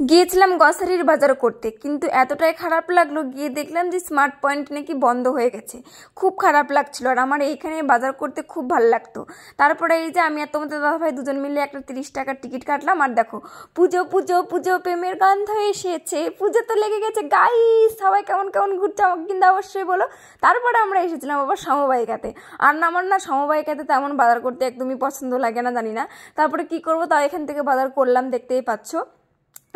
গিয়েছিলাম গ্রসারির বাজার করতে, কিন্তু এতটাই খারাপ লাগলো গিয়ে দেখলাম যে স্মার্ট পয়েন্ট নাকি বন্ধ হয়ে গেছে। খুব খারাপ লাগছিল, আর আমার এইখানে বাজার করতে খুব ভালো লাগতো। তারপরে এই যে আমি আর তোমাদের দাদাভাই দুজন মিলে একটা 30 টাকার টিকিট কাটলাম, আর দেখো পুজো পুজো পুজো প্রেমের গন্ধ এসেছে, পুজো তো লেগে গেছে গাইস। সবাই কেমন কেমন ঘুরছে আমাকে কিন্তু অবশ্যই বলো। তারপরে আমরা এসেছিলাম আবার সমবায়িকাতে, আর না আমার না সমবায়িকাতে তেমন বাজার করতে একদমই পছন্দ লাগে না, জানি না। তারপরে কি করবো, তাও এখান থেকে বাজার করলাম, দেখতেই পাচ্ছ।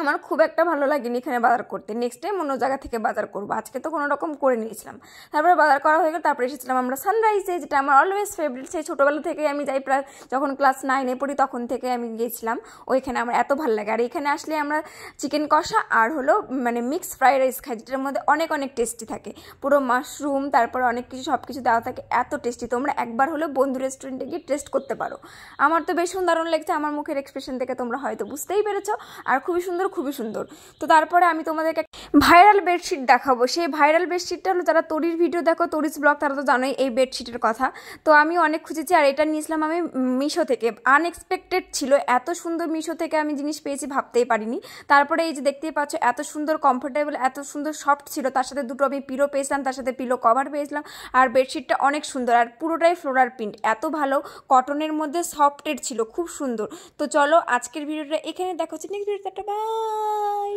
আমার খুব একটা ভালো লাগেনি এখানে বাজার করতে। নেক্সট টাইম অন্য জায়গা থেকে বাজার করবো, আজকে তো কোনো রকম করে নিয়েছিলাম। তারপরে বাজার করা হয়ে গেল, তারপরে এসেছিলাম আমরা সানরাইজে, যেটা আমার অলওয়েজ ফেভারিট। সেই ছোটোবেলা থেকে আমি যাই, প্রায় যখন ক্লাস 9-এ পড়ি তখন থেকে আমি গিয়েছিলাম ওইখানে। আমার এত ভালো লাগে। আর এখানে আসলে আমরা চিকেন কষা আর হলো মানে মিক্স ফ্রাইড রাইস খাই, যেটার মধ্যে অনেক অনেক টেস্টি থাকে, পুরো মাশরুম তারপরে অনেক কিছু সব কিছু দেওয়া থাকে, এত টেস্টি। তোমরা একবার হলো বন্ধু রেস্টুরেন্টে গিয়ে টেস্ট করতে পারো। আমার তো বেশ দারুণ লেগেছে, আমার মুখের এক্সপ্রেশন থেকে তোমরা হয়তো বুঝতেই পেরেছো। আর খুবই সুন্দর, খুবই সুন্দর। তো তারপরে আমি তোমাদেরকে ভাইরাল বেডশিট দেখাবো। সেই ভাইরাল বেডশিটটা হলো, যারা তরির ভিডিও দেখো, তরিস ব্লগ, তারা তো জানোই এই বেডশিটের কথা। তো আমি অনেক খুঁজেছি, আর এটা নিয়েছিলাম আমি মিশো থেকে। আনএক্সপেক্টেড ছিল, এত সুন্দর মিশো থেকে আমি জিনিস পেয়েছি ভাবতেই পারিনি। তারপরে এই যে দেখতেই পাচ্ছ, এত সুন্দর কমফোর্টেবল, এত সুন্দর সফট ছিল। তার সাথে দুটো আমি পিলো পেয়েছিলাম, তার সাথে পিলো কভার পেয়েছিলাম। আর বেডশিটটা অনেক সুন্দর, আর পুরোটাই ফ্লোরাল প্রিন্ট, এত ভালো কটনের মধ্যে সফটেড ছিল, খুব সুন্দর। তো চলো আজকের ভিডিওটা এখানে দেখো, নেক্সট ভিডিওতে একটা বাই।